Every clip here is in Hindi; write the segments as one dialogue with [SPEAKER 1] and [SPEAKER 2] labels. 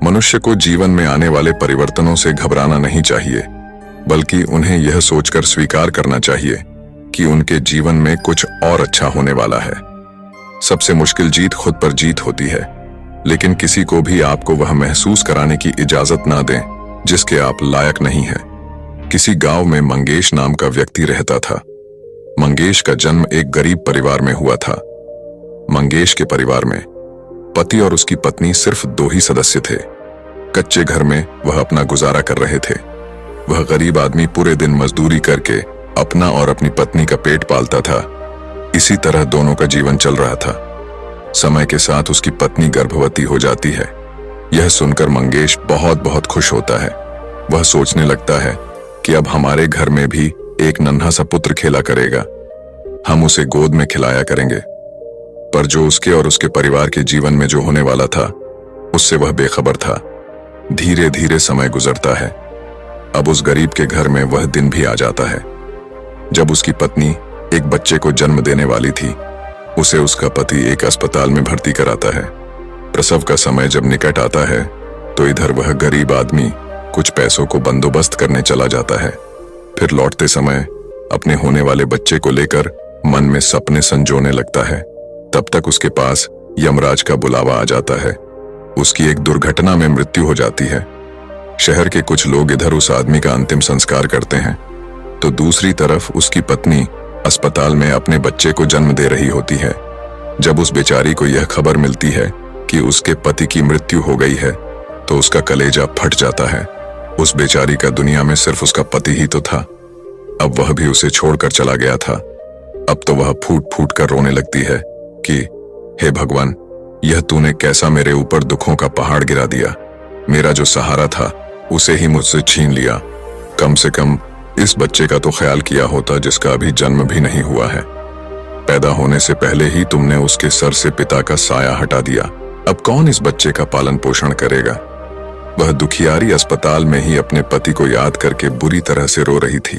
[SPEAKER 1] मनुष्य को जीवन में आने वाले परिवर्तनों से घबराना नहीं चाहिए, बल्कि उन्हें यह सोचकर स्वीकार करना चाहिए कि उनके जीवन में कुछ और अच्छा होने वाला है। सबसे मुश्किल जीत खुद पर जीत होती है, लेकिन किसी को भी आपको वह महसूस कराने की इजाजत ना दें जिसके आप लायक नहीं हैं। किसी गांव में मंगेश नाम का व्यक्ति रहता था। मंगेश का जन्म एक गरीब परिवार में हुआ था। मंगेश के परिवार में पति और उसकी पत्नी सिर्फ 2 ही सदस्य थे। कच्चे घर में वह अपना गुजारा कर रहे थे। वह गरीब आदमी पूरे दिन मजदूरी करके अपना और अपनी पत्नी का पेट पालता था। इसी तरह दोनों का जीवन चल रहा था। समय के साथ उसकी पत्नी गर्भवती हो जाती है। यह सुनकर मंगेश बहुत बहुत खुश होता है। वह सोचने लगता है कि अब हमारे घर में भी एक नन्हा सा पुत्र खेला करेगा। हम उसे गोद में खिलाया करेंगे। पर जो उसके और उसके परिवार के जीवन में जो होने वाला था, उससे वह बेखबर था। धीरे धीरे समय गुजरता है। अब उस गरीब के घर में वह दिन भी आ जाता है जब उसकी पत्नी एक बच्चे को जन्म देने वाली थी। उसे उसका पति एक अस्पताल में भर्ती कराता है। प्रसव का समय जब निकट आता है तो इधर वह गरीब आदमी कुछ पैसों को बंदोबस्त करने चला जाता है। फिर लौटते समय अपने होने वाले बच्चे को लेकर मन में सपने संजोने लगता है। तब तक उसके पास यमराज का बुलावा आ जाता है। उसकी एक दुर्घटना में मृत्यु हो जाती है। शहर के कुछ लोग इधर उस आदमी का अंतिम संस्कार करते हैं, तो दूसरी तरफ उसकी पत्नी अस्पताल में अपने बच्चे को जन्म दे रही होती है। जब उस बेचारी को यह खबर मिलती है कि उसके पति की मृत्यु हो गई है, तो उसका कलेजा फट जाता है। उस बेचारी का दुनिया में सिर्फ उसका पति ही तो था। अब वह भी उसे छोड़कर चला गया था। अब तो वह फूट फूट कर रोने लगती है कि हे भगवान, यह तूने कैसा मेरे ऊपर दुखों का पहाड़ गिरा दिया। मेरा जो सहारा था उसे ही मुझसे छीन लिया। कम से कम इस बच्चे का तो ख्याल किया होता जिसका अभी जन्म भी नहीं हुआ है। पैदा होने से पहले ही तुमने उसके सर से पिता का साया हटा दिया। अब कौन इस बच्चे का पालन पोषण करेगा। वह दुखियारी अस्पताल में ही अपने पति को याद करके बुरी तरह से रो रही थी।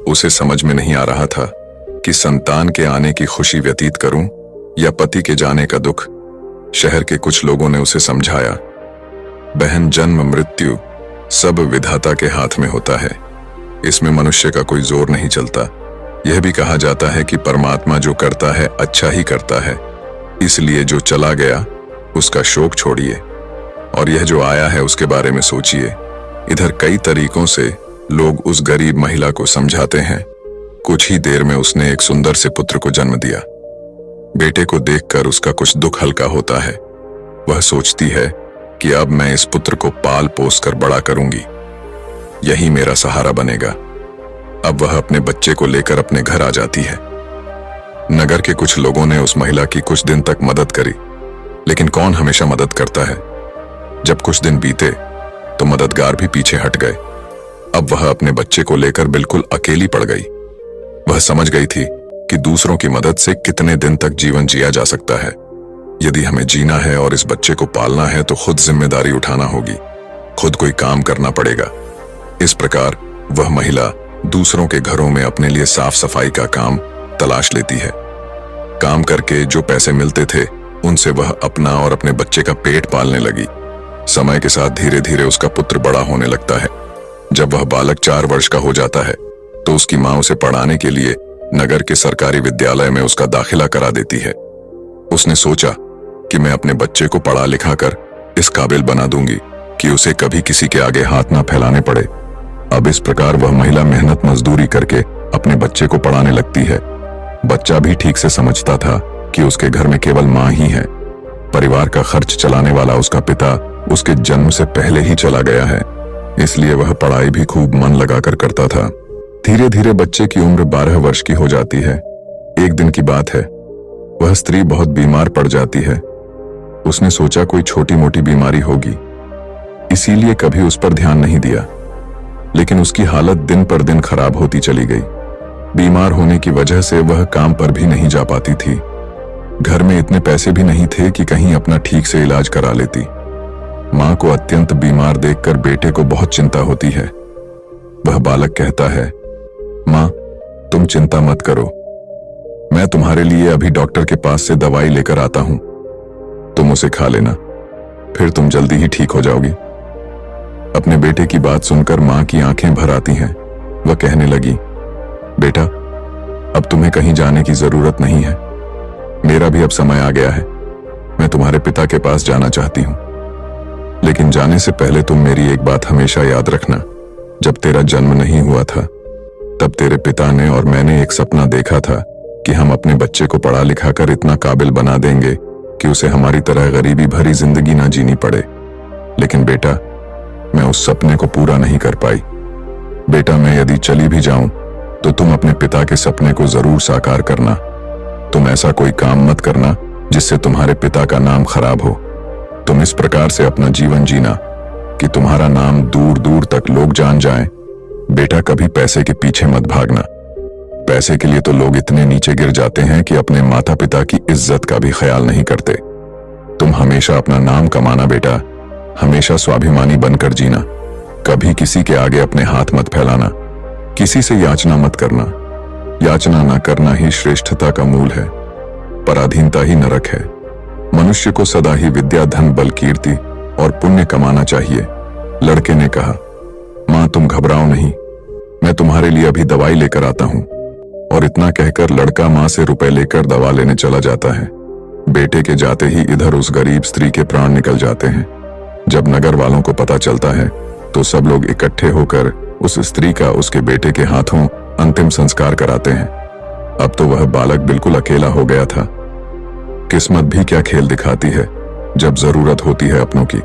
[SPEAKER 1] उसे समझ में नहीं आ रहा था कि संतान के आने की खुशी व्यतीत करूं या पति के जाने का दुख। शहर के कुछ लोगों ने उसे समझाया, बहन, जन्म मृत्यु सब विधाता के हाथ में होता है। इसमें मनुष्य का कोई जोर नहीं चलता। यह भी कहा जाता है कि परमात्मा जो करता है अच्छा ही करता है। इसलिए जो चला गया उसका शोक छोड़िए और यह जो आया है उसके बारे में सोचिए। इधर कई तरीकों से लोग उस गरीब महिला को समझाते हैं। कुछ ही देर में उसने एक सुंदर से पुत्र को जन्म दिया। बेटे को देखकर उसका कुछ दुख हल्का होता है। वह सोचती है कि अब मैं इस पुत्र को पाल पोस कर बड़ा करूंगी, यही मेरा सहारा बनेगा। अब वह अपने बच्चे को लेकर अपने घर आ जाती है। नगर के कुछ लोगों ने उस महिला की कुछ दिन तक मदद करी, लेकिन कौन हमेशा मदद करता है। जब कुछ दिन बीते तो मददगार भी पीछे हट गए। अब वह अपने बच्चे को लेकर बिल्कुल अकेली पड़ गई। वह समझ गई थी कि दूसरों की मदद से कितने दिन तक जीवन जिया जा सकता है। यदि हमें जीना है और इस बच्चे को पालना है तो खुद जिम्मेदारी उठाना होगी, खुद कोई काम करना पड़ेगा। इस प्रकार वह महिला दूसरों के घरों में अपने लिए साफ सफाई का काम तलाश लेती है। काम करके जो पैसे मिलते थे उनसे वह अपना और अपने बच्चे का पेट पालने लगी। समय के साथ धीरे धीरे उसका पुत्र बड़ा होने लगता है। जब वह बालक 4 वर्ष का हो जाता है तो उसकी मां उसे पढ़ाने के लिए नगर के सरकारी विद्यालय में उसका दाखिला करा देती है। उसने सोचा कि मैं अपने बच्चे को पढ़ा लिखा कर इस काबिल बना दूंगी कि उसे कभी किसी के आगे हाथ ना फैलाने पड़े। अब इस प्रकार वह महिला मेहनत मजदूरी करके अपने बच्चे को पढ़ाने लगती है। बच्चा भी ठीक से समझता था कि उसके घर में केवल मां ही है। परिवार का खर्च चलाने वाला उसका पिता उसके जन्म से पहले ही चला गया है, इसलिए वह पढ़ाई भी खूब मन लगाकर करता था। धीरे धीरे बच्चे की उम्र 12 वर्ष की हो जाती है। एक दिन की बात है, वह स्त्री बहुत बीमार पड़ जाती है। उसने सोचा कोई छोटी मोटी बीमारी होगी, इसीलिए कभी उस पर ध्यान नहीं दिया। लेकिन उसकी हालत दिन पर दिन खराब होती चली गई। बीमार होने की वजह से वह काम पर भी नहीं जा पाती थी। घर में इतने पैसे भी नहीं थे कि कहीं अपना ठीक से इलाज करा लेती। मां को अत्यंत बीमार देखकर बेटे को बहुत चिंता होती है। वह बालक कहता है, मां, तुम चिंता मत करो, मैं तुम्हारे लिए अभी डॉक्टर के पास से दवाई लेकर आता हूं, तुम उसे खा लेना। फिर तुम जल्दी ही ठीक हो जाओगी। अपने बेटे की बात सुनकर मां की आंखें भर आती हैं। वह कहने लगी, बेटा, अब तुम्हें कहीं जाने की जरूरत नहीं है। मेरा भी अब समय आ गया है। मैं तुम्हारे पिता के पास जाना चाहती हूं, लेकिन जाने से पहले तुम मेरी एक बात हमेशा याद रखना। जब तेरा जन्म नहीं हुआ था, तब तेरे पिता ने और मैंने एक सपना देखा था कि हम अपने बच्चे को पढ़ा लिखा कर इतना काबिल बना देंगे कि उसे हमारी तरह गरीबी भरी जिंदगी ना जीनी पड़े। लेकिन बेटा, मैं उस सपने को पूरा नहीं कर पाई। बेटा, मैं यदि चली भी जाऊं तो तुम अपने पिता के सपने को जरूर साकार करना। तुम ऐसा कोई काम मत करना जिससे तुम्हारे पिता का नाम खराब हो। तुम इस प्रकार से अपना जीवन जीना कि तुम्हारा नाम दूर दूर तक लोग जान जाएं। बेटा, कभी पैसे के पीछे मत भागना। पैसे के लिए तो लोग इतने नीचे गिर जाते हैं कि अपने माता पिता की इज्जत का भी ख्याल नहीं करते। तुम हमेशा अपना नाम कमाना बेटा, हमेशा स्वाभिमानी बनकर जीना। कभी किसी के आगे अपने हाथ मत फैलाना, किसी से याचना मत करना। याचना न करना ही श्रेष्ठता का मूल है, पराधीनता ही नरक है। मनुष्य को सदा ही विद्या, धन, बल, कीर्ति और पुण्य कमाना चाहिए। लड़के ने कहा, मां तुम घबराओ नहीं, मैं तुम्हारे लिए अभी दवाई लेकर आता हूं। और इतना कहकर लड़का मां से रुपए लेकर दवा लेने चला जाता है। बेटे के जाते ही इधर उस गरीब स्त्री के प्राण निकल जाते हैं। जब नगर वालों को पता चलता है तो सब लोग इकट्ठे होकर उस स्त्री का उसके बेटे के हाथों अंतिम संस्कार कराते हैं। अब तो वह बालक बिल्कुल अकेला हो गया था। किस्मत भी क्या खेल दिखाती है, जब जरूरत होती है अपनों की,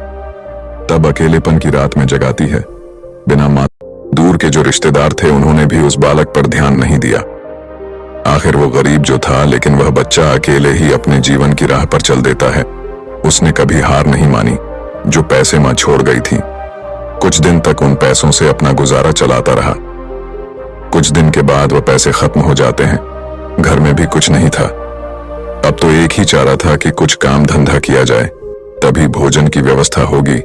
[SPEAKER 1] तब अकेलेपन की रात में जगाती है। बिना मां, दूर के जो रिश्तेदार थे उन्होंने भी उस बालक पर ध्यान नहीं दिया। आखिर वो गरीब जो था, लेकिन वह बच्चा अकेले ही अपने जीवन की राह पर चल देता है। उसने कभी हार नहीं मानी जो पैसे मां छोड़ गई थी। कुछ दिन तक उन पैसों से अपना गुजारा चलाता रहा। कुछ दिन के बाद वह पैसे खत्म हो जाते हैं। घर में भी कुछ नहीं था। अब तो एक ही चारा था कि कुछ काम धंधा किया जाए, तभी भोजन की व्यवस्था होगी,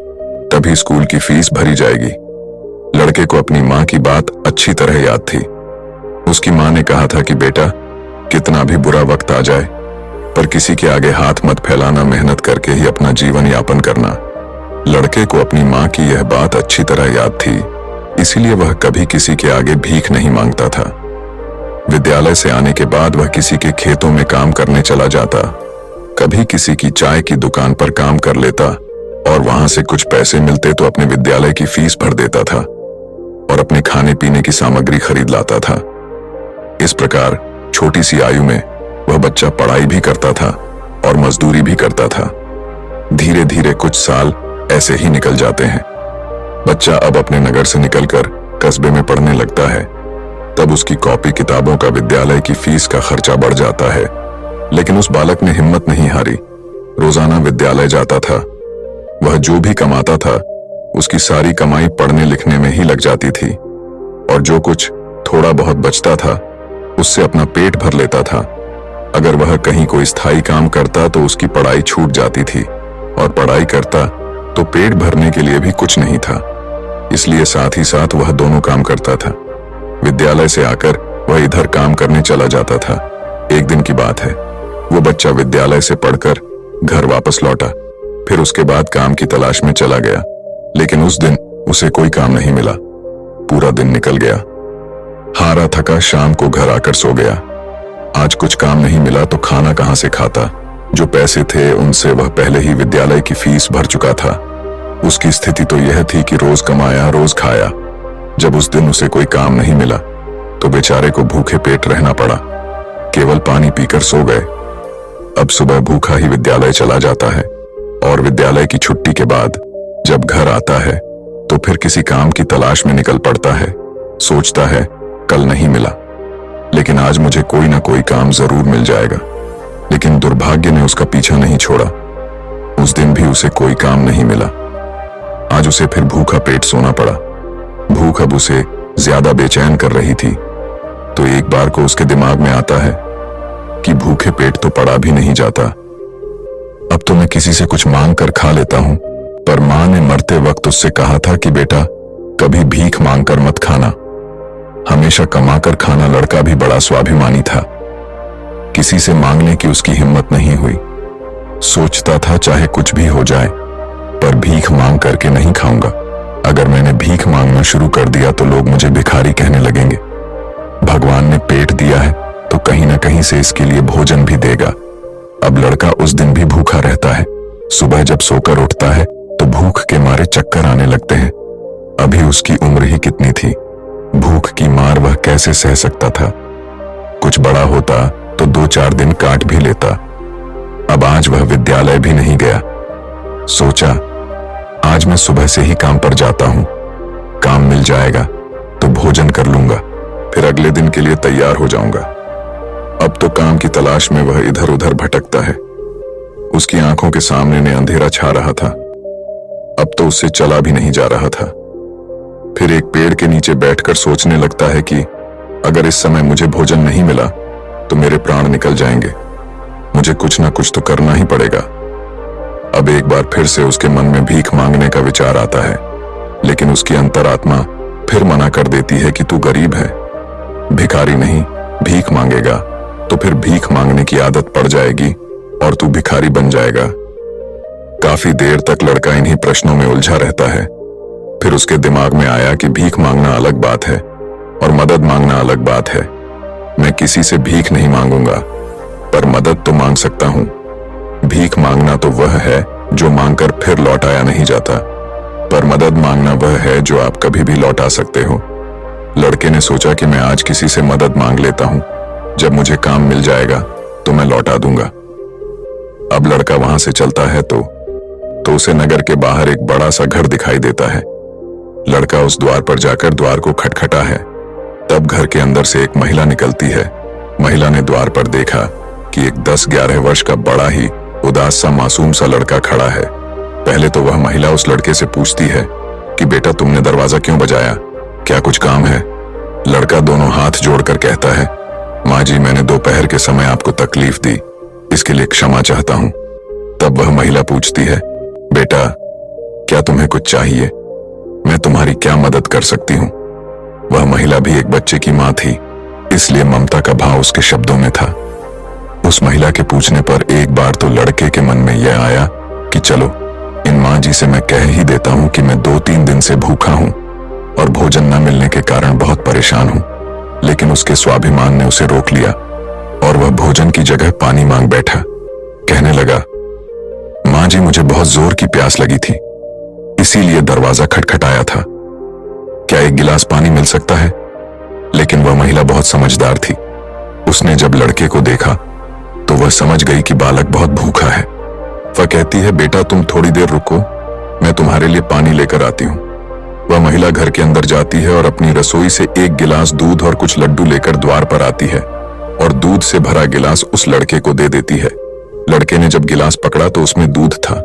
[SPEAKER 1] तभी स्कूल की फीस भरी जाएगी। लड़के को अपनी मां की बात अच्छी तरह याद थी। उसकी मां ने कहा था कि बेटा, कितना भी बुरा वक्त आ जाए, पर किसी के आगे हाथ मत फैलाना, मेहनत करके ही अपना जीवन यापन करना। लड़के को अपनी मां की यह बात अच्छी तरह याद थी, इसीलिए वह कभी किसी के आगे भीख नहीं मांगता था। विद्यालय से आने के बाद वह किसी के खेतों में काम करने चला जाता, कभी किसी की चाय की दुकान पर काम कर लेता और वहां से कुछ पैसे मिलते तो अपने विद्यालय की फीस भर देता था और अपने खाने पीने की सामग्री खरीद लाता था। इस प्रकार छोटी सी आयु में वह बच्चा पढ़ाई भी करता था और मजदूरी भी करता था। धीरे धीरे कुछ साल ऐसे ही निकल जाते हैं। बच्चा अब अपने नगर से निकलकर कस्बे में पढ़ने लगता है। तब उसकी कॉपी किताबों का, विद्यालय की फीस का खर्चा बढ़ जाता है। लेकिन उस बालक ने हिम्मत नहीं हारी। रोजाना विद्यालय जाता था। वह जो भी कमाता था उसकी सारी कमाई पढ़ने लिखने में ही लग जाती थी और जो कुछ थोड़ा बहुत बचता था उससे अपना पेट भर लेता था। अगर वह कहीं कोई स्थायी काम करता तो उसकी पढ़ाई छूट जाती थी और पढ़ाई करता तो पेट भरने के लिए भी कुछ नहीं था। इसलिए साथ ही साथ वह दोनों काम करता था। विद्यालय से आकर वह इधर काम करने चला जाता था। एक दिन की बात है, वो बच्चा विद्यालय से पढ़कर घर वापस लौटा। फिर उसके बाद काम की तलाश में चला गया, लेकिन उस दिन उसे कोई काम नहीं मिला। पूरा दिन निकल गया। हारा थका शाम को घर आकर सो गया। आज कुछ काम नहीं मिला तो खाना कहां से खाता। जो पैसे थे उनसे वह पहले ही विद्यालय की फीस भर चुका था। उसकी स्थिति तो यह थी कि रोज कमाया रोज खाया। जब उस दिन उसे कोई काम नहीं मिला तो बेचारे को भूखे पेट रहना पड़ा। केवल पानी पीकर सो गए। अब सुबह भूखा ही विद्यालय चला जाता है और विद्यालय की छुट्टी के बाद जब घर आता है तो फिर किसी काम की तलाश में निकल पड़ता है। सोचता है कल नहीं मिला, लेकिन आज मुझे कोई ना कोई काम जरूर मिल जाएगा। लेकिन दुर्भाग्य ने उसका पीछा नहीं छोड़ा। उस दिन भी उसे कोई काम नहीं मिला। आज उसे फिर भूखा पेट सोना पड़ा। भूख अब उसे ज्यादा बेचैन कर रही थी। तो एक बार को उसके दिमाग में आता है कि भूखे पेट तो पड़ा भी नहीं जाता। अब तो मैं किसी से कुछ मांग कर खा लेता हूं, पर मां ने मरते वक्त उससे कहा था कि बेटा, कभी भीख मांगकर मत खाना, हमेशा कमाकर खाना। लड़का भी बड़ा स्वाभिमानी था। किसी से मांगने की उसकी हिम्मत नहीं हुई। सोचता था चाहे कुछ भी हो जाए, पर भीख मांग करके नहीं खाऊंगा। अगर मैंने भीख मांगना शुरू कर दिया तो लोग मुझे भिखारी कहने लगेंगे। भगवान ने पेट दिया है तो कहीं ना कहीं से इसके लिए भोजन भी देगा। अब लड़का उस दिन भी भूखा रहता है। सुबह जब सोकर उठता है तो भूख के मारे चक्कर आने लगते हैं। अभी उसकी उम्र ही कितनी थी, भूख की मार वह कैसे सह सकता था। कुछ बड़ा होता तो 2-4 दिन काट भी लेता। अब आज वह विद्यालय भी नहीं गया। सोचा आज मैं सुबह से ही काम पर जाता हूं, काम मिल जाएगा तो भोजन कर लूंगा, फिर अगले दिन के लिए तैयार हो जाऊंगा। अब तो काम की तलाश में वह इधर उधर भटकता है। उसकी आंखों के सामने ने अंधेरा छा रहा था। अब तो उससे चला भी नहीं जा रहा था। फिर एक पेड़ के नीचे बैठकर सोचने लगता है कि अगर इस समय मुझे भोजन नहीं मिला तो मेरे प्राण निकल जाएंगे। मुझे कुछ ना कुछ तो करना ही पड़ेगा। अब एक बार फिर से उसके मन में भीख मांगने का विचार आता है, लेकिन उसकी अंतरात्मा फिर मना कर देती है कि तू गरीब है, भिखारी नहीं, भीख मांगेगा तो फिर भीख मांगने की आदत पड़ जाएगी और तू भिखारी बन जाएगा। काफी देर तक लड़का इन्हीं प्रश्नों में उलझा रहता है। फिर उसके दिमाग में आया कि भीख मांगना अलग बात है और मदद मांगना अलग बात है। मैं किसी से भीख नहीं मांगूंगा, पर मदद तो मांग सकता हूं। भीख मांगना तो वह है जो मांगकर फिर लौटाया नहीं जाता, पर मदद मांगना वह है जो आप कभी भी लौटा सकते हो। लड़के ने सोचा कि मैं आज किसी से मदद मांग लेता हूं, जब मुझे काम मिल जाएगा तो मैं लौटा दूंगा। अब लड़का वहां से चलता है तो उसे नगर के बाहर एक बड़ा सा घर दिखाई देता है। लड़का उस द्वार पर जाकर द्वार को खटखटा है। तब घर के अंदर से एक महिला निकलती है। महिला ने द्वार पर देखा कि एक 10-11 वर्ष का बड़ा ही उदास सा मासूम सा लड़का खड़ा है। पहले तो वह महिला उस लड़के से पूछती है कि बेटा तुमने दरवाजा क्यों बजाया, क्या कुछ काम है? लड़का दोनों हाथ जोड़कर कहता है, माँ जी मैंने दोपहर के समय आपको तकलीफ दी, इसके लिए क्षमा चाहता हूँ। तब वह महिला पूछती है, बेटा क्या तुम्हें कुछ चाहिए? मैं तुम्हारी क्या मदद कर सकती हूँ? वह महिला भी एक बच्चे की माँ थी, इसलिए ममता का भाव उसके शब्दों में था। उस महिला के पूछने पर एक बार तो लड़के के मन में यह आया कि चलो इन माँ जी से मैं कह ही देता हूँ कि मैं 2-3 दिन से भूखा हूँ और भोजन न मिलने के कारण बहुत परेशान हूँ। लेकिन उसके स्वाभिमान ने उसे रोक लिया और वह भोजन की जगह पानी मांग बैठा। कहने लगा, माँ जी मुझे बहुत जोर की प्यास लगी थी, इसीलिए दरवाजा खटखटाया था। क्या एक गिलास पानी मिल सकता है? लेकिन वह महिला बहुत समझदार थी। उसने जब लड़के को देखा तो वह समझ गई कि बालक बहुत भूखा है। वह कहती है, बेटा तुम थोड़ी देर रुको, मैं तुम्हारे लिए पानी लेकर आती हूँ। वह महिला घर के अंदर जाती है और अपनी रसोई से एक गिलास दूध और कुछ लड्डू लेकर द्वार पर आती है और दूध से भरा गिलास उस लड़के को दे देती है। लड़के ने जब गिलास पकड़ा तो उसमें दूध था।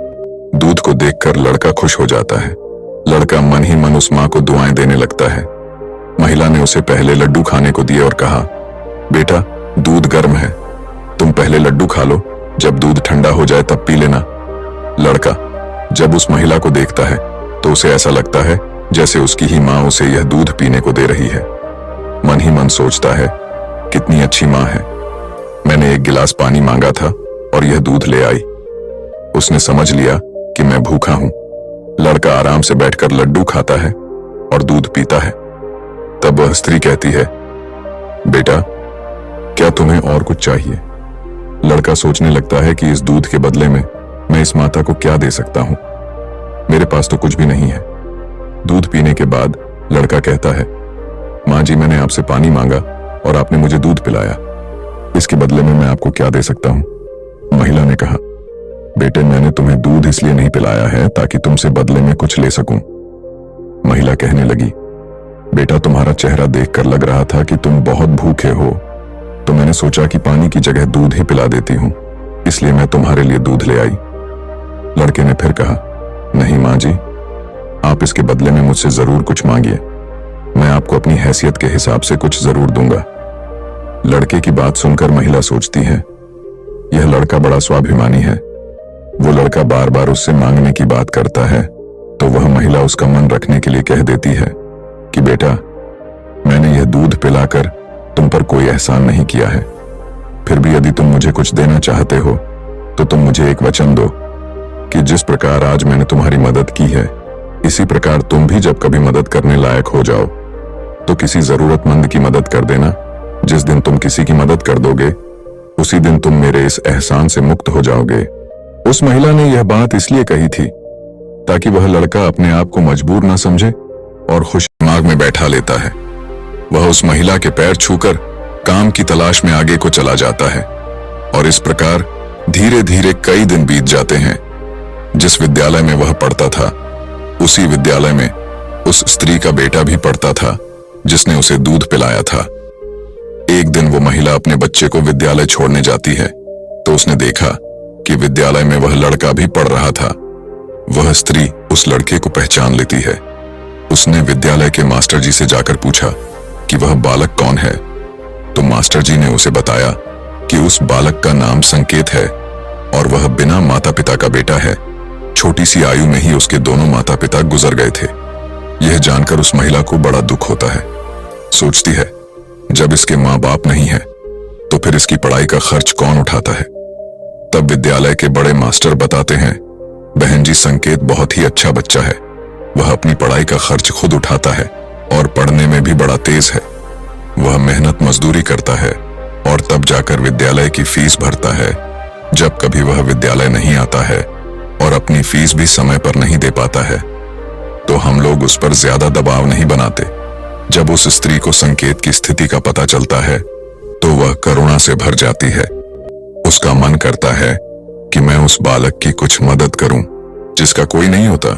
[SPEAKER 1] दूध को देखकर लड़का खुश हो जाता है। लड़का मन ही मन उस माँ को दुआएं देने लगता है। महिला ने उसे पहले लड्डू खाने को दिए और कहा, बेटा दूध गर्म है, तुम पहले लड्डू खा लो, जब दूध ठंडा हो जाए तब पी लेना। लड़का जब उस महिला को देखता है तो उसे ऐसा लगता है जैसे उसकी ही माँ उसे यह दूध पीने को दे रही है। मन ही मन सोचता है, कितनी अच्छी माँ है, मैंने एक गिलास पानी मांगा था और यह दूध ले आई। उसने समझ लिया कि मैं भूखा हूं। लड़का आराम से बैठकर लड्डू खाता है और दूध पीता है। तब वह स्त्री कहती है, बेटा क्या तुम्हें और कुछ चाहिए? लड़का सोचने लगता है कि इस दूध के बदले में मैं इस माता को क्या दे सकता हूं। मेरे पास तो कुछ भी नहीं है। दूध पीने के बाद लड़का कहता है, माँ जी मैंने आपसे पानी मांगा और आपने मुझे दूध पिलाया, इसके बदले में मैं आपको क्या दे सकता हूँ? महिला ने कहा, बेटे मैंने तुम्हें दूध इसलिए नहीं पिलाया है ताकि तुमसे बदले में कुछ ले सकूं। महिला कहने लगी, बेटा तुम्हारा चेहरा देखकर लग रहा था कि तुम बहुत भूखे हो, तो मैंने सोचा कि पानी की जगह दूध ही पिला देती हूं, इसलिए मैं तुम्हारे लिए दूध ले आई। लड़के ने फिर कहा, नहीं माँ जी, आप इसके बदले में मुझसे जरूर कुछ मांगिए, मैं आपको अपनी हैसियत के हिसाब से कुछ जरूर दूंगा। लड़के की बात सुनकर महिला सोचती है, यह लड़का बड़ा स्वाभिमानी है। वो लड़का बार बार उससे मांगने की बात करता है तो वह महिला उसका मन रखने के लिए कह देती है कि बेटा मैंने यह दूध पिलाकर तुम पर कोई एहसान नहीं किया है, फिर भी यदि तुम मुझे कुछ देना चाहते हो तो तुम मुझे एक वचन दो कि जिस प्रकार आज मैंने तुम्हारी मदद की है, इसी प्रकार तुम भी जब कभी मदद करने लायक हो जाओ तो किसी जरूरतमंद की मदद कर देना। जिस दिन तुम किसी की मदद कर दोगे उसी दिन तुम मेरे इस एहसान से मुक्त हो जाओगे। उस महिला ने यह बात इसलिए कही थी ताकि वह लड़का अपने आप को मजबूर न समझे और खुश दिमाग में बैठा लेता है। वह उस महिला के पैर छूकर काम की तलाश में आगे को चला जाता है और इस प्रकार धीरे धीरे कई दिन बीत जाते हैं। जिस विद्यालय में वह पढ़ता था उसी विद्यालय में उस स्त्री का बेटा भी पढ़ता था जिसने उसे दूध पिलाया था। एक दिन वो महिला अपने बच्चे को विद्यालय छोड़ने जाती है तो उसने देखा कि विद्यालय में वह लड़का भी पढ़ रहा था। वह स्त्री उस लड़के को पहचान लेती है। उसने विद्यालय के मास्टर जी से जाकर पूछा कि वह बालक कौन है, तो मास्टर जी ने उसे बताया कि उस बालक का नाम संकेत है और वह बिना माता पिता का बेटा है। छोटी सी आयु में ही उसके दोनों माता पिता गुजर गए थे। यह जानकर उस महिला को बड़ा दुख होता है। सोचती है, जब इसके माँ बाप नहीं है तो फिर इसकी पढ़ाई का खर्च कौन उठाता है। तब विद्यालय के बड़े मास्टर बताते हैं, बहन जी, संकेत बहुत ही अच्छा बच्चा है। वह अपनी पढ़ाई का खर्च खुद उठाता है और पढ़ने में भी बड़ा तेज है। वह मेहनत मजदूरी करता है और तब जाकर विद्यालय की फीस भरता है। जब कभी वह विद्यालय नहीं आता है और अपनी फीस भी समय पर नहीं दे पाता है तो हम लोग उस पर ज्यादा दबाव नहीं बनाते। जब उस स्त्री को संकेत की स्थिति का पता चलता है तो वह करुणा से भर जाती है। उसका मन करता है कि मैं उस बालक की कुछ मदद करूं जिसका कोई नहीं होता।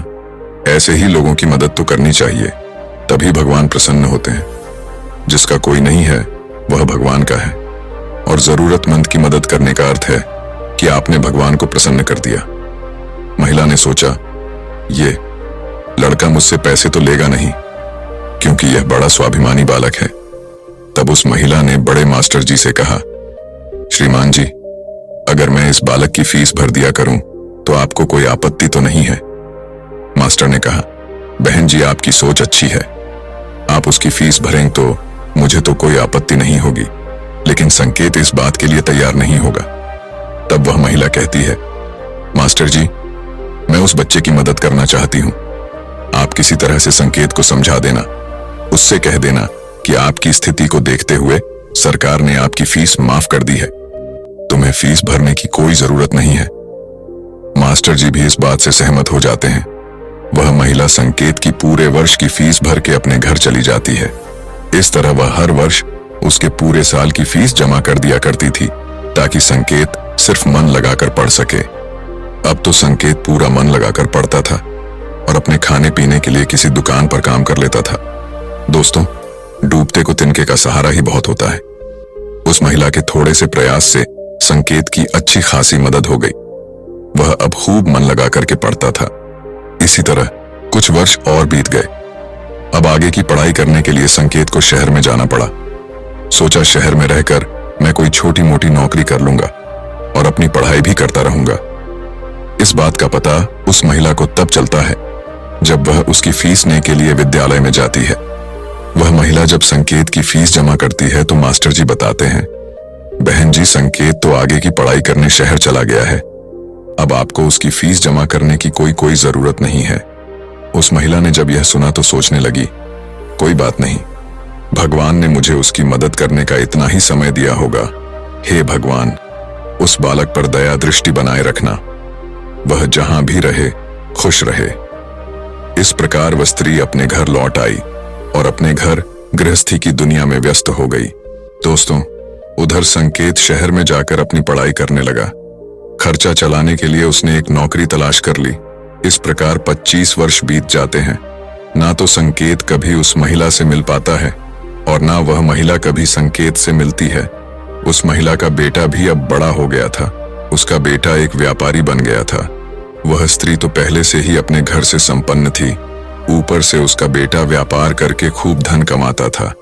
[SPEAKER 1] ऐसे ही लोगों की मदद तो करनी चाहिए, तभी भगवान प्रसन्न होते हैं। जिसका कोई नहीं है वह भगवान का है और जरूरतमंद की मदद करने का अर्थ है कि आपने भगवान को प्रसन्न कर दिया। महिला ने सोचा, ये लड़का मुझसे पैसे तो लेगा नहीं क्योंकि यह बड़ा स्वाभिमानी बालक है। तब उस महिला ने बड़े मास्टर जी से कहा, श्रीमान जी, अगर मैं इस बालक की फीस भर दिया करूं तो आपको कोई आपत्ति तो नहीं है। मास्टर ने कहा, बहन जी, आपकी सोच अच्छी है, आप उसकी फीस भरें तो मुझे तो कोई आपत्ति नहीं होगी, लेकिन संकेत इस बात के लिए तैयार नहीं होगा। तब वह महिला कहती है, मास्टर जी, मैं उस बच्चे की मदद करना चाहती हूं। आप किसी तरह से संकेत को समझा देना, उससे कह देना कि आपकी स्थिति को देखते हुए सरकार ने आपकी फीस माफ कर दी है, तुम्हें फीस भरने की कोई जरूरत नहीं है। मास्टर जी भी इस बात से सहमत हो जाते हैं। वह महिला संकेत की पूरे वर्ष की फीस भर के अपने घर चली जाती है। इस तरह वह हर वर्ष उसके पूरे साल की फीस जमा कर दिया करती थी ताकि संकेत सिर्फ मन लगाकर पढ़ सके। अब तो संकेत पूरा मन लगाकर पढ़ता था और अपने खाने पीने के लिए किसी दुकान पर काम कर लेता था। दोस्तों, डूबते को तिनके का सहारा ही बहुत होता है। उस महिला के थोड़े से प्रयास से संकेत की अच्छी खासी मदद हो गई। वह अब खूब मन लगा करके पढ़ता था। इसी तरह कुछ वर्ष और बीत गए। अब आगे की पढ़ाई करने के लिए संकेत को शहर में जाना पड़ा। सोचा, शहर में रहकर मैं कोई छोटी मोटी नौकरी कर लूंगा और अपनी पढ़ाई भी करता रहूंगा। इस बात का पता उस महिला को तब चलता है जब वह उसकी फीस लेने के लिए विद्यालय में जाती है। वह महिला जब संकेत की फीस जमा करती है तो मास्टर जी बताते हैं, बहन जी, संकेत तो आगे की पढ़ाई करने शहर चला गया है, अब आपको उसकी फीस जमा करने की कोई जरूरत नहीं है। उस महिला ने जब यह सुना तो सोचने लगी, कोई बात नहीं, भगवान ने मुझे उसकी मदद करने का इतना ही समय दिया होगा। हे भगवान, उस बालक पर दया दृष्टि बनाए रखना, वह जहां भी रहे खुश रहे। इस प्रकार वह स्त्री अपने घर लौट आई और अपने घर गृहस्थी की दुनिया में व्यस्त हो गई। दोस्तों, उधर संकेत शहर में जाकर अपनी पढ़ाई करने लगा। खर्चा चलाने के लिए उसने एक नौकरी तलाश कर ली। इस प्रकार 25 वर्ष बीत जाते हैं। ना तो संकेत कभी उस महिला से मिल पाता है और ना वह महिला कभी संकेत से मिलती है। उस महिला का बेटा भी अब बड़ा हो गया था। उसका बेटा एक व्यापारी बन गया था। वह स्त्री तो पहले से ही अपने घर से संपन्न थी, ऊपर से उसका बेटा व्यापार करके खूब धन कमाता था।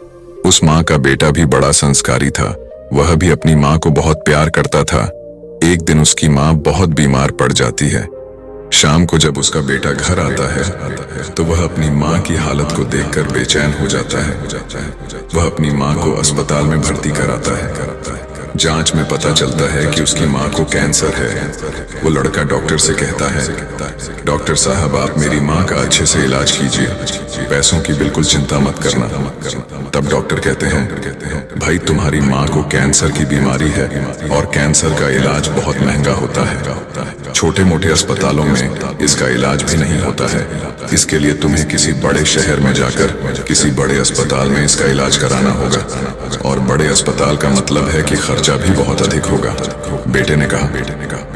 [SPEAKER 1] उस माँ का बेटा भी बड़ा संस्कारी था। वह भी अपनी माँ को बहुत प्यार करता था। एक दिन उसकी माँ बहुत बीमार पड़ जाती है। शाम को जब उसका बेटा घर आता है तो वह अपनी माँ की हालत को देखकर बेचैन हो जाता है। वह अपनी माँ को अस्पताल में भर्ती कराता है। जांच में पता चलता है कि उसकी माँ को कैंसर है। वो लड़का डॉक्टर से कहता है, डॉक्टर साहब आप मेरी माँ का अच्छे से इलाज कीजिए, पैसों की बिल्कुल चिंता मत करना। तब डॉक्टर कहते हैं, भाई तुम्हारी माँ को कैंसर की बीमारी है और कैंसर का इलाज बहुत महंगा होता है। छोटे मोटे अस्पतालों में इसका इलाज भी नहीं होता है। इसके लिए तुम्हें किसी बड़े शहर में जाकर किसी बड़े अस्पताल में इसका इलाज कराना होगा, और बड़े अस्पताल का मतलब है कि खर्चा भी बहुत अधिक होगा। बेटे ने कहा,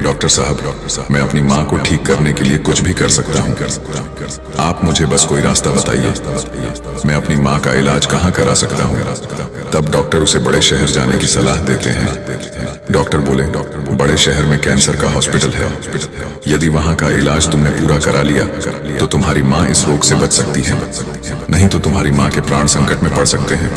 [SPEAKER 1] डॉक्टर साहब मैं अपनी माँ को ठीक करने के लिए कुछ भी कर सकता हूँ, आप मुझे बस कोई रास्ता बताइए, मैं अपनी माँ का इलाज कहाँ करा सकता हूँ। तब डॉक्टर उसे बड़े शहर जाने की सलाह देते हैं। डॉक्टर बोले, बड़े शहर में कैंसर का हॉस्पिटल है, यदि वहाँ का इलाज तुमने पूरा करा लिया तो तुम्हारी माँ इस रोग से बच सकती है, नहीं तो तुम्हारी माँ के प्राण संकट में पड़ सकते हैं।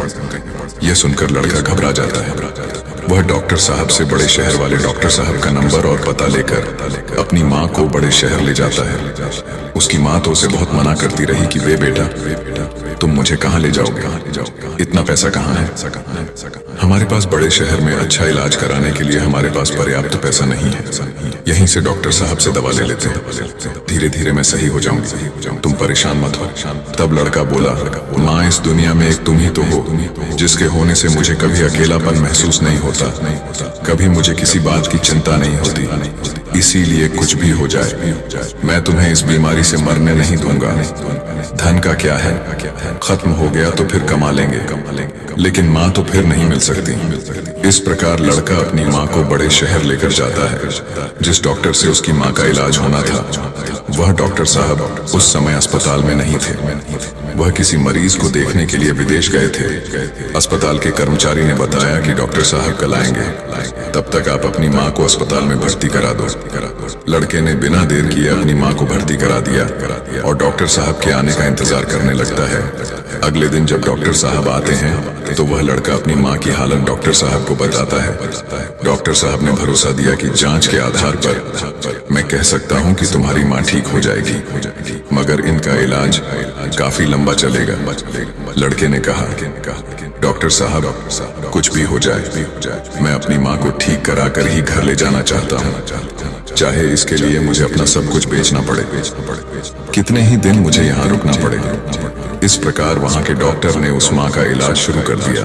[SPEAKER 1] यह सुनकर लड़का घबरा जाता है। वह डॉक्टर साहब से बड़े शहर वाले डॉक्टर साहब का नंबर और पता लेकर अपनी माँ को बड़े शहर ले जाता है। उसकी माँ तो उसे बहुत मना करती रही कि वे बेटा तुम मुझे कहाँ ले जाओगे, इतना पैसा कहाँ है, हमारे पास बड़े शहर में अच्छा इलाज कराने के लिए हमारे पास पर्याप्त पैसा नहीं है, यहीं से डॉक्टर साहब से दवा ले लेते हैं, धीरे धीरे मैं सही हो जाऊंगी, तुम परेशान मत हो। तब लड़का बोला, माँ इस दुनिया में एक तुम ही तो हो, जिसके होने से मुझे कभी अकेलापन महसूस नहीं होता, कभी मुझे किसी बात की चिंता नहीं होती, इसीलिए कुछ भी हो जाए मैं तुम्हें इस बीमारी से मरने नहीं दूंगा। धन का क्या है, खत्म हो गया तो फिर कमा लेंगे, लेकिन माँ तो फिर नहीं मिल सकती। इस प्रकार लड़का अपनी माँ को बड़े शहर लेकर जाता है। जिस डॉक्टर से उसकी माँ का इलाज होना था वह डॉक्टर साहब उस समय अस्पताल में नहीं थे, वह किसी मरीज को देखने के लिए विदेश गए थे। अस्पताल के कर्मचारी ने बताया कि डॉक्टर साहब कल आएंगे, तब तक आप अपनी माँ को अस्पताल में भर्ती करा दो। लड़के ने बिना देर किए अपनी माँ को भर्ती करा दिया और डॉक्टर साहब के आने का इंतजार करने लगता है। अगले दिन जब डॉक्टर साहब आते हैं तो वह लड़का अपनी माँ की हालत डॉक्टर साहब को बताता है। डॉक्टर साहब ने भरोसा दिया कि जांच के आधार पर मैं कह सकता हूँ कि तुम्हारी माँ ठीक हो जाएगी, मगर इनका इलाज काफी लंबा चलेगा। लड़के ने कहा, डॉक्टर साहब कुछ भी हो जाए मैं अपनी माँ को ठीक करा कर ही घर ले जाना चाहता हूँ, चाहे इसके लिए मुझे अपना सब कुछ बेचना पड़े, कितने ही दिन मुझे यहाँ रुकना पड़े। इस प्रकार वहाँ के डॉक्टर ने उस माँ का इलाज शुरू कर दिया।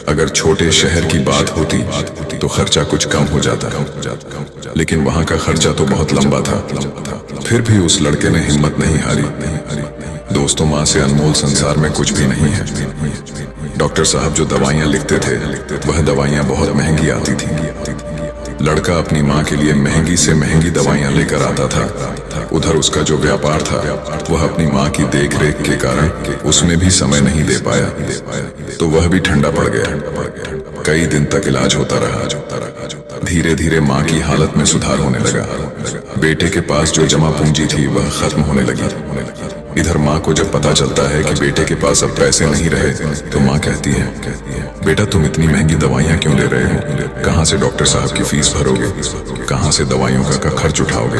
[SPEAKER 1] अगर छोटे शहर की बात होती तो खर्चा कुछ कम हो जाता, लेकिन वहाँ का खर्चा तो बहुत लंबा था। फिर भी उस लड़के ने हिम्मत नहीं हारी। दोस्तों, माँ से अनमोल संसार में कुछ भी नहीं है। डॉक्टर साहब जो दवाइयाँ लिखते थे वह दवाइयाँ बहुत महंगी आती थी। लड़का अपनी माँ के लिए महंगी से महंगी दवाइयाँ लेकर आता था। उधर उसका जो व्यापार था वह अपनी माँ की देखरेख के कारण उसमें भी समय नहीं दे पाया, तो वह भी ठंडा पड़ गया। कई दिन तक इलाज होता रहा। धीरे धीरे माँ की हालत में सुधार होने लगा। बेटे के पास जो जमा पूंजी थी वह खत्म होने लगी। इधर माँ को जब पता चलता है कि बेटे के पास अब पैसे नहीं रहे तो माँ कहती है, बेटा तुम इतनी महंगी दवाइयाँ क्यों ले रहे हो, कहाँ से डॉक्टर साहब की फीस भरोगे, कहाँ से दवाइयों का खर्च उठाओगे,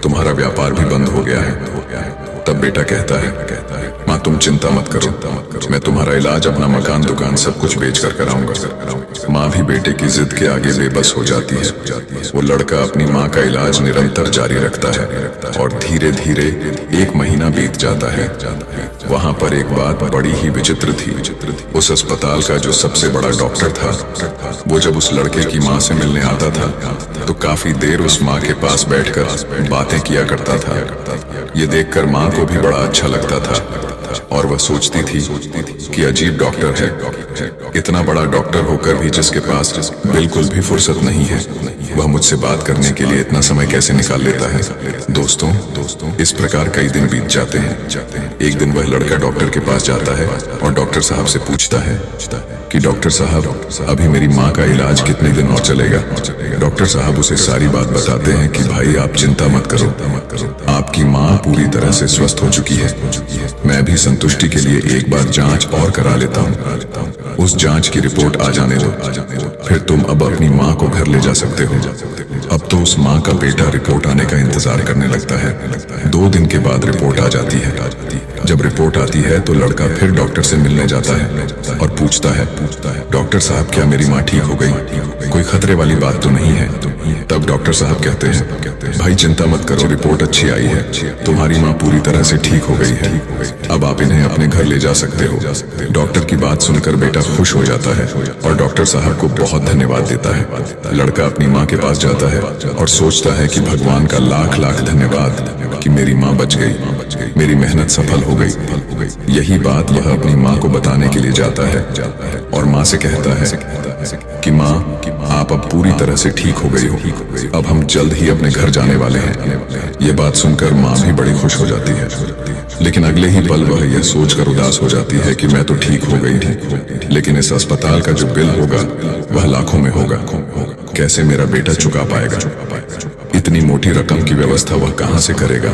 [SPEAKER 1] तुम्हारा व्यापार भी बंद हो गया है। तब बेटा कहता है, माँ तुम चिंता मत करो, मैं तुम्हारा इलाज अपना मकान दुकान सब कुछ बेच कर कराऊंगा। माँ भी बेटे की जिद के आगे बेबस हो जाती है। वो लड़का अपनी माँ का इलाज निरंतर जारी रखता है और धीरे धीरे एक महीना बीत जाता है। वहाँ पर एक बात बड़ी ही विचित्र थी। उस अस्पताल का जो सबसे बड़ा डॉक्टर था वो जब उस लड़के की माँ से मिलने आता था तो काफी देर उस माँ के पास बैठकर बातें किया करता था। ये देखकर माँ को भी बड़ा अच्छा लगता था और वह सोचती थी कि अजीब डॉक्टर है, इतना बड़ा डॉक्टर होकर भी जिसके पास बिल्कुल भी फुर्सत नहीं है, वह मुझसे बात करने के लिए इतना समय कैसे निकाल लेता है। दोस्तों, इस प्रकार कई दिन बीत जाते हैं। एक दिन वह लड़का डॉक्टर के पास जाता है और डॉक्टर साहब से पूछता है कि डॉक्टर साहब अभी मेरी माँ का इलाज कितने दिन और चलेगा। डॉक्टर साहब उसे सारी बात बताते हैं कि भाई आप चिंता मत करो, आपकी माँ पूरी तरह से स्वस्थ हो चुकी है। मैं भी संतुष्टि के लिए एक बार जांच और करा लेता हूँ, उस जांच की रिपोर्ट आ जाने दो, फिर तुम अब अपनी माँ को घर ले जा सकते हो। अब तो उस माँ का बेटा रिपोर्ट आने का इंतजार करने लगता है। 2 दिन के बाद रिपोर्ट आ जाती है। जब रिपोर्ट आती है तो लड़का फिर डॉक्टर से मिलने जाता है और पूछता है, डॉक्टर साहब क्या मेरी माँ ठीक हो गई, कोई खतरे वाली बात तो नहीं है? तब डॉक्टर साहब कहते हैं, भाई चिंता मत करो, रिपोर्ट अच्छी आई है, तुम्हारी माँ पूरी तरह से ठीक हो गई है, अब आप इन्हें अपने घर ले जा सकते हो। डॉक्टर की बात सुनकर बेटा खुश हो जाता है और डॉक्टर साहब को बहुत धन्यवाद देता है। लड़का अपनी माँ के पास जाता है और सोचता है कि भगवान का लाख लाख धन्यवाद कि मेरी माँ बच गई, मेरी मेहनत सफल हो गई। यही बात वह अपनी माँ को बताने के लिए जाता है और माँ से कहता है कि माँ, आप अब पूरी तरह से ठीक हो गई हो, अब हम जल्द ही अपने घर जाने वाले हैं। ये बात सुनकर माँ भी बड़ी खुश हो जाती है, लेकिन अगले ही पल वह यह सोचकर उदास हो जाती है कि मैं तो ठीक हो गई थी, लेकिन इस अस्पताल का जो बिल होगा वह लाखों में होगा, कैसे मेरा बेटा चुका पाएगा? इतनी मोटी रकम की व्यवस्था वह कहां से करेगा?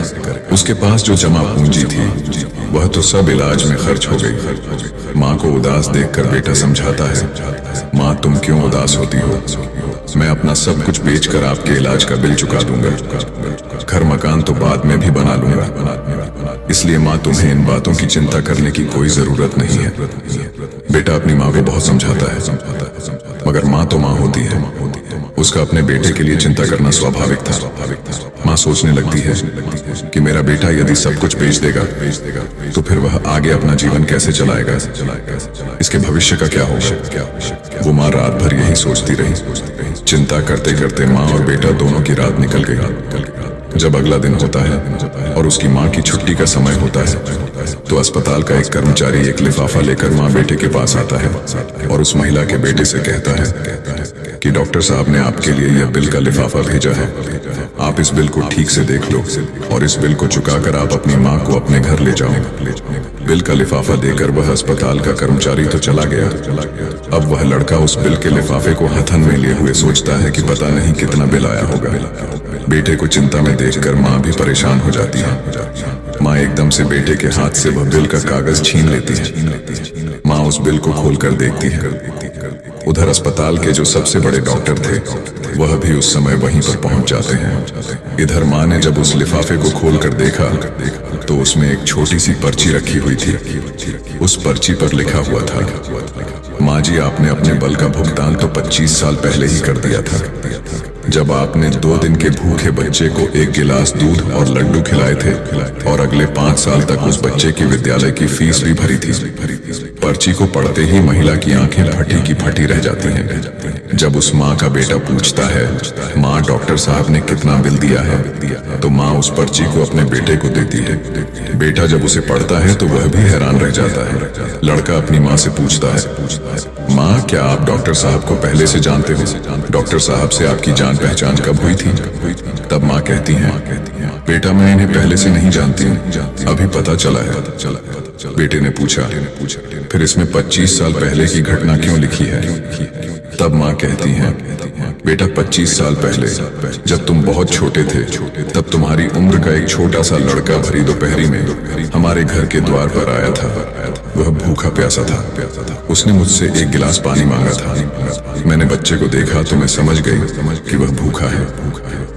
[SPEAKER 1] उसके पास जो जमा पूंजी थी वह तो सब इलाज में खर्च हो गई। माँ को उदास देखकर बेटा समझाता है, माँ तुम क्यों उदास होती हो, मैं अपना सब कुछ बेचकर आपके इलाज का बिल चुका दूंगा, घर मकान तो बाद में भी बना लूंगा, इसलिए माँ तुम्हें इन बातों की चिंता करने की कोई जरूरत नहीं है। बेटा अपनी माँ को बहुत समझाता है, मगर माँ तो माँ होती है, उसका अपने बेटे के लिए चिंता करना स्वाभाविक था। माँ सोचने लगती है कि मेरा बेटा यदि सब कुछ बेच देगा तो फिर वह आगे अपना जीवन कैसे चलाएगा, इसके भविष्य का क्या होगा? वो माँ रात भर यही सोचती रही। चिंता करते करते माँ और बेटा दोनों की रात निकल गई। जब अगला दिन होता है और उसकी माँ की छुट्टी का समय होता है तो अस्पताल का एक कर्मचारी एक लिफाफा लेकर माँ बेटे के पास आता है और उस महिला के बेटे से कहता है कि डॉक्टर साहब ने आपके लिए यह बिल का लिफाफा भेजा है, आप इस बिल को ठीक से देख लो और इस बिल को चुकाकर आप अपनी माँ को अपने घर ले जाओ। बिल का लिफाफा देकर वह अस्पताल का कर्मचारी तो चला गया। अब वह लड़का उस बिल के लिफाफे को हथन में लिए हुए सोचता है कि पता नहीं कितना बिल आया होगा। बेटे को चिंता में देखकर माँ भी परेशान हो जाती है। माँ एकदम से बेटे के हाथ से वह बिल का कागज छीन लेती है। माँ उस बिल को खोलकर देखती है। उधर अस्पताल के जो सबसे बड़े डॉक्टर थे वह भी उस समय वहीं पर पहुंच जाते हैं। इधर माँ ने जब उस लिफाफे को खोलकर देखा तो उसमें एक छोटी सी पर्ची रखी हुई थी। उस पर्ची पर लिखा हुआ था, माँ जी आपने अपने बल का भुगतान तो 25 साल पहले ही कर दिया था, जब आपने 2 दिन के भूखे बच्चे को 1 गिलास दूध और लड्डू खिलाए थे और अगले 5 साल तक उस बच्चे की विद्यालय की फीस भी भरी थी। पर्ची को पढ़ते ही महिला की आंखें फटी की फटी रह जाती हैं। जब उस माँ का बेटा पूछता है, माँ डॉक्टर साहब ने कितना बिल दिया है, तो माँ उस पर्ची को अपने बेटे को देती है। बेटा जब उसे पढ़ता है तो वह भी हैरान रह जाता है। लड़का अपनी माँ से पूछता है, माँ क्या आप डॉक्टर साहब को पहले से जानते हो, डॉक्टर साहब से आपकी जान पहचान कब हुई थी? तब माँ कहती है, बेटा मैं इन्हें पहले से नहीं जानती हूँ, अभी पता चला है। बेटे ने पूछा, फिर इसमें 25 साल पहले की घटना क्यों लिखी है? तब माँ कहती है, बेटा 25 साल पहले जब तुम बहुत छोटे थे तब तुम्हारी उम्र का एक छोटा सा लड़का भरी दोपहरी में हमारे घर के द्वार पर आया था। वह भूखा प्यासा था। उसने मुझसे 1 गिलास पानी मांगा था। मैंने बच्चे को देखा तो मैं समझ गई कि वह भूखा है,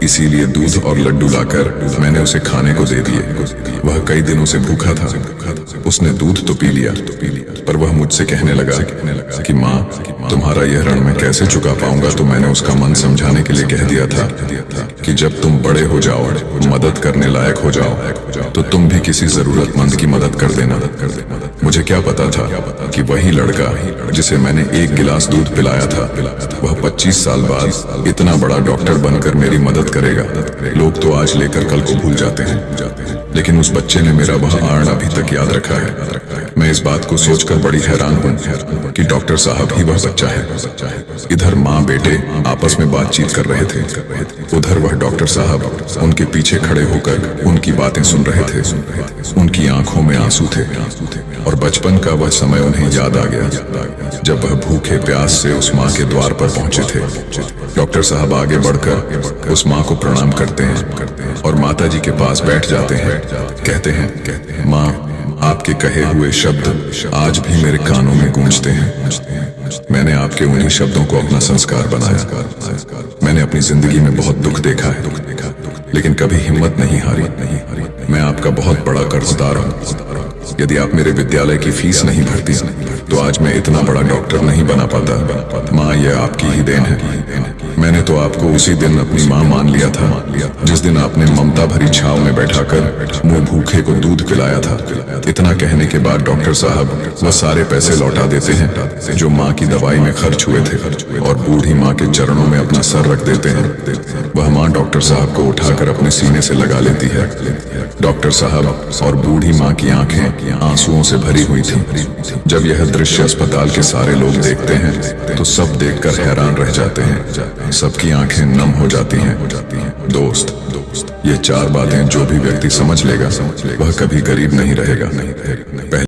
[SPEAKER 1] इसीलिए दूध और लड्डू लाकर मैंने उसे खाने को दे दिए। वह कई दिनों से भूखा था। उसने दूध तो पी लिया, पर वह मुझसे कहने लगा कि माँ तुम्हारा यह ऋण मैं कैसे चुका पाऊंगा। तो मैंने उसका मन समझाने के लिए कह दिया था कि जब तुम बड़े हो जाओ, मदद करने लायक हो जाओ, तो तुम भी किसी जरूरतमंद की मदद कर देना। मुझे क्या पता था कि वही लड़का जिसे मैंने 1 गिलास दूध पिलाया था वह 25 साल बाद इतना बड़ा डॉक्टर बनकर मेरी मदद करेगा। लोग तो आज लेकर कल को भूल जाते हैं, लेकिन उस बच्चे ने मेरा वह आर्ण अभी तक याद रखा है। मैं इस बात को सोचकर बड़ी हैरान हूँ कि डॉक्टर साहब ही वह बच्चा है। इधर माँ बेटे आपस में बातचीत कर रहे थे, उधर वह डॉक्टर साहब उनके पीछे खड़े होकर उनकी बातें सुन रहे थे। उनकी आंखों में आंसू थे और बचपन का वह समय उन्हें याद आ गया जब वह भूखे प्यास से उस माँ के द्वार पर पहुंचे थे। डॉक्टर साहब आगे बढ़कर उस माँ को प्रणाम करते हैं और माता जी के पास बैठ जाते हैं। कहते हैं, माँ आपके कहे हुए शब्द आज भी मेरे कानों में गूंजते हैं। मैंने आपके उन्हीं शब्दों को अपना संस्कार बनाया। मैंने अपनी जिंदगी में बहुत दुख देखा है, लेकिन कभी हिम्मत नहीं हारी। मैं आपका बहुत बड़ा कर्जदार हूँ। यदि आप मेरे विद्यालय की फीस नहीं भरती तो आज मैं इतना बड़ा डॉक्टर नहीं बना पाता। माँ, यह आपकी ही देन है। मैंने तो आपको उसी दिन अपनी माँ मान लिया था जिस दिन आपने ममता भरी छाव में बैठाकर मुंह भूखे को दूध पिलाया था। इतना कहने के बाद डॉक्टर साहब वह सारे पैसे लौटा देते हैं जो माँ की दवाई में खर्च हुए थे और बूढ़ी माँ के चरणों में अपना सर रख देते हैं। वह माँ डॉक्टर साहब को उठाकर अपने सीने से लगा लेती है। डॉक्टर साहब और बूढ़ी माँ की आंखें आंसुओं से भरी हुई थी। जब यह दृश्य अस्पताल के सारे लोग देखते हैं तो सब देखकर हैरान रह जाते हैं। सबकी आंखें नम हो जाती हैं। दोस्त, ये चार बातें जो भी व्यक्ति समझ लेगा वह कभी गरीब नहीं रहेगा।